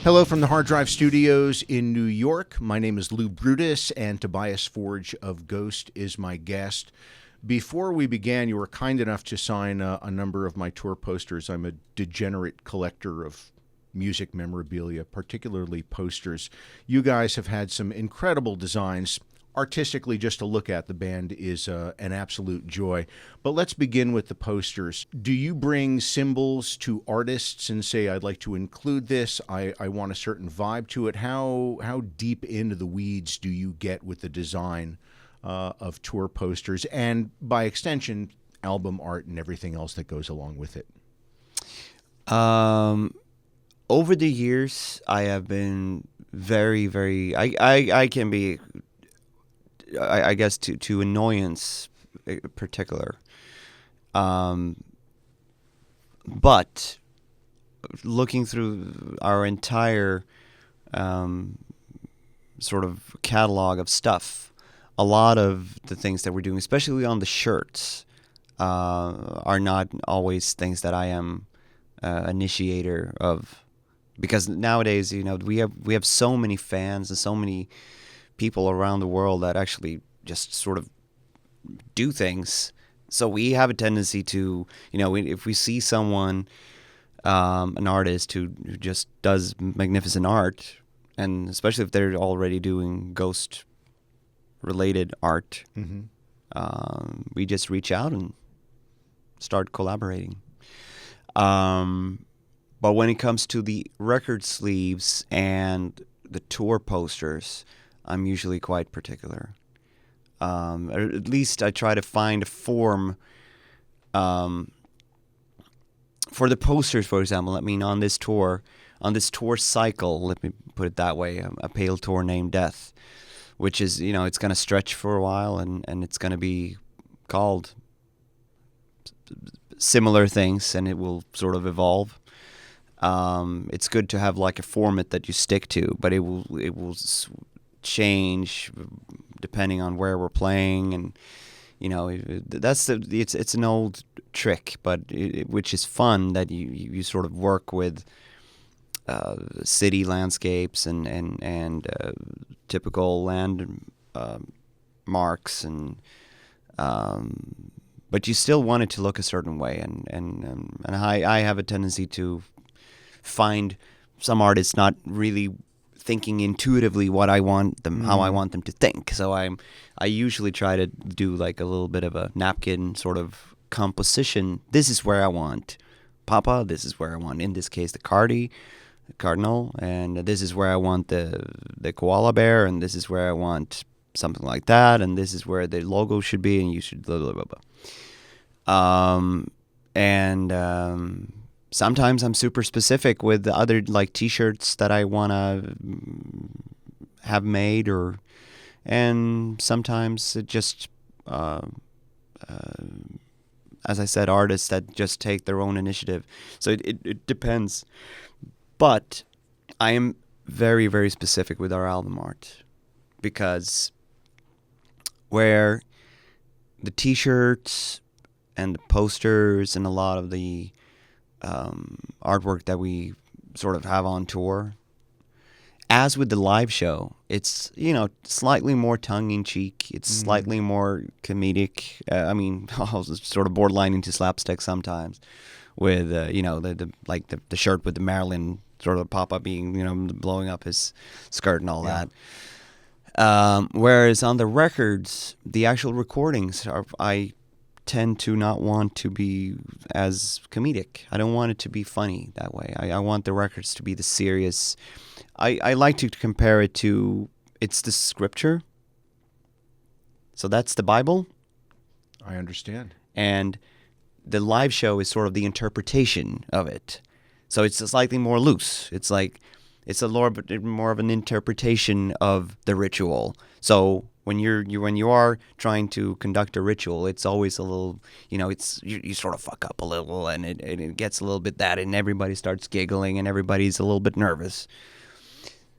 Hello from the HardDrive Studios in New York. My name is Lou Brutus, and Tobias Forge of Ghost is my guest. Before we began, you were kind enough to sign a number of my tour posters. I'm a degenerate collector of music memorabilia, particularly posters. You guys have had some incredible designs. Artistically, just to look at the band is an absolute joy. But let's begin with the posters. Do you bring symbols to artists and say, I'd like to include this, I want a certain vibe to it? How deep into the weeds do you get with the design of tour posters and, by extension, album art and everything else that goes along with it? Over the years, I have been very. I can be, I guess, to annoyance particular. But looking through our entire sort of catalog of stuff, a lot of the things that we're doing, especially on the shirts, are not always things that I am initiator of. Because nowadays, we have so many fans and so many people around the world that actually just sort of do things. So we have a tendency to, if we see someone, an artist who just does magnificent art, and especially if they're already doing ghost-related art, we just reach out and start collaborating. But when it comes to the record sleeves and the tour posters, I'm usually quite particular. Or at least I try to find a form for the posters, for example. I mean, on this tour cycle, let me put it that way, a pale tour named Death, which is, it's going to stretch for a while, and it's going to be called similar things, and it will sort of evolve. It's good to have like a format that you stick to, but it will change depending on where we're playing, and it's an old trick, but which is fun, that you sort of work with city landscapes and typical land marks, and but you still want it to look a certain way, and I have a tendency to find some artists not really thinking intuitively what I want them, how I want them to think. So I usually try to do like a little bit of a napkin sort of composition. This is where I want Papa. This is where I want, in this case, the Cardinal, and this is where I want the koala bear, and this is where I want something like that, and this is where the logo should be, and you should blah blah blah blah. Sometimes I'm super specific with the other, like, T-shirts that I want to have made, and sometimes it just, as I said, artists that just take their own initiative. So it depends. But I am very, very specific with our album art, because where the T-shirts and the posters and a lot of the artwork that we sort of have on tour, as with the live show, it's, slightly more tongue-in-cheek. It's slightly more comedic. I mean, sort of borderline into slapstick sometimes, with the shirt with the Marilyn sort of pop-up being, blowing up his skirt and all that. Whereas on the records, the actual recordings I tend to not want to be as comedic. I don't want it to be funny that way. I want the records to be the serious. I like to compare it to, it's the scripture. So that's the Bible. I understand. And the live show is sort of the interpretation of it. So it's slightly more loose. It's like, it's a little bit more of an interpretation of the ritual. So when you are trying to conduct a ritual, it's always a little, it's you sort of fuck up a little, and it gets a little bit that, and everybody starts giggling, and everybody's a little bit nervous.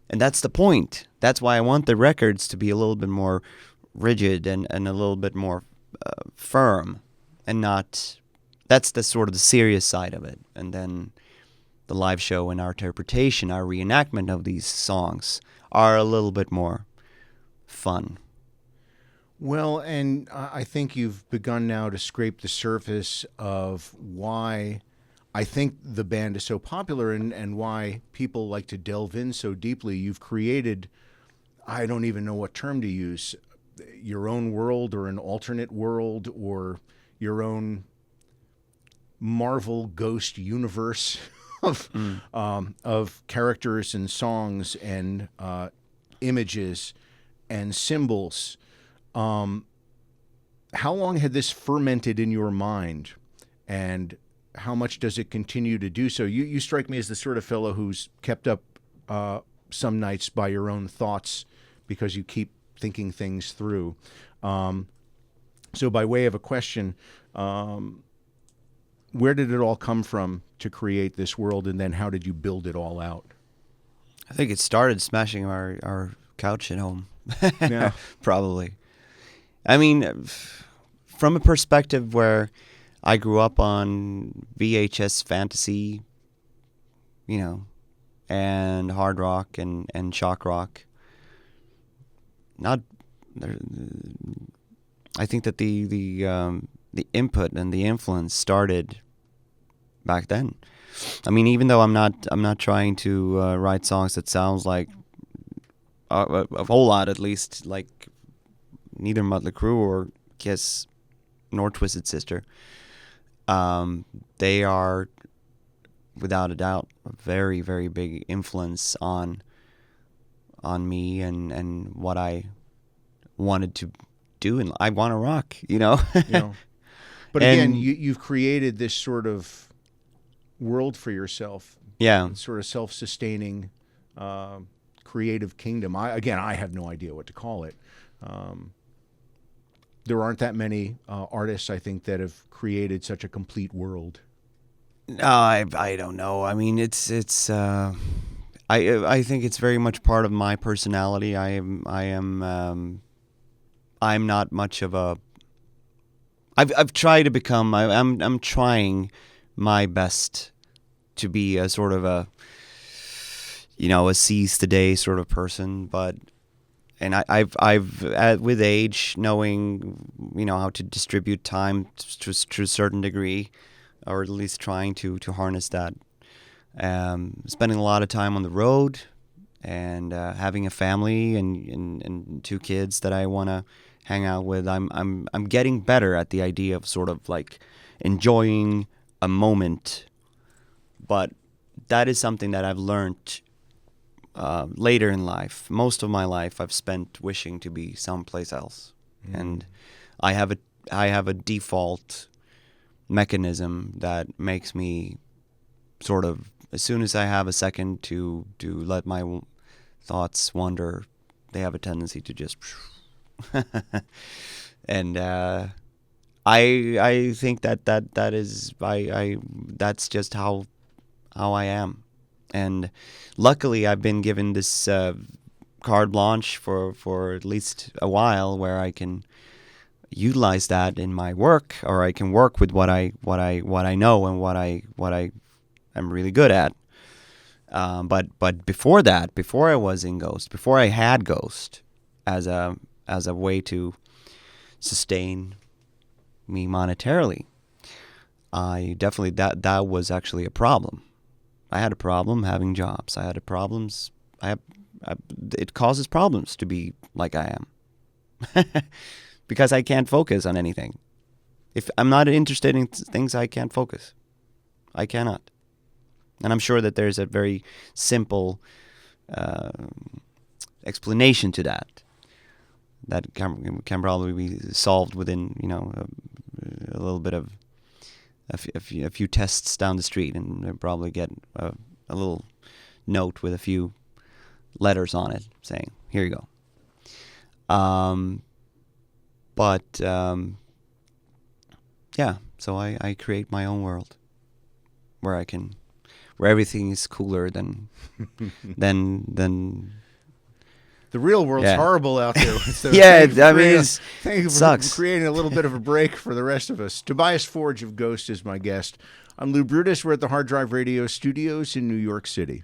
And that's the point. That's why I want the records to be a little bit more rigid and a little bit more firm, and not. That's the sort of the serious side of it, and then the live show and our interpretation, our reenactment of these songs are a little bit more fun. Well, and I think you've begun now to scrape the surface of why I think the band is so popular, and why people like to delve in so deeply. You've created, I don't even know what term to use, your own world or an alternate world or your own Marvel Ghost universe of characters and songs and images and symbols. How long had this fermented in your mind, and how much does it continue to do so? You strike me as the sort of fellow who's kept up some nights by your own thoughts because you keep thinking things through. So by way of a question, where did it all come from to create this world, and then how did you build it all out? I think it started smashing our couch at home. Yeah. Probably. I mean, from a perspective where I grew up on VHS fantasy, and hard rock and shock rock. I think that the input and the influence started back then. I mean, even though I'm not trying to write songs that sounds like a whole lot, at least, like neither Mötley Crüe or Kiss nor Twisted Sister. They are, without a doubt, a very, very big influence on me and what I wanted to do, and I want to rock, But again, you've created this sort of world for yourself. Yeah. Sort of self-sustaining creative kingdom. I have no idea what to call it. There aren't that many artists, I think, that have created such a complete world. No, I don't know. I mean, it's I think it's very much part of my personality. I'm not much of a. I've tried to become. I'm trying my best to be a sort of a seize the day sort of person, but. And I've with age, knowing how to distribute time to a certain degree, or at least trying to harness that. Spending a lot of time on the road, and having a family and 2 kids that I want to hang out with. I'm getting better at the idea of sort of like enjoying a moment, but that is something that I've learned. Later in life. Most of my life I've spent wishing to be someplace else, and I have a default mechanism that makes me sort of, as soon as I have a second to let my thoughts wander, they have a tendency to just and I think that is that's just how I am. And luckily, I've been given this carte blanche for at least a while, where I can utilize that in my work, or I can work with what I know and what I am really good at. But before that, before I was in Ghost, before I had Ghost as a way to sustain me monetarily, I definitely that was actually a problem. I had a problem having jobs. I had a problems. It causes problems to be like I am, because I can't focus on anything. If I'm not interested in things, I can't focus. I cannot. And I'm sure that there's a very simple explanation to that. That can probably be solved within a little bit of. A few tests down the street, and they'll probably get a little note with a few letters on it saying, "Here you go." So I create my own world where everything is cooler than The real world's Yeah. horrible out there. So Yeah, thank you for I mean, creating- it's- thank you for sucks. creating a little bit of a break for the rest of us. Tobias Forge of Ghost is my guest. I'm Lou Brutus. We're at the Hard Drive Radio Studios in New York City.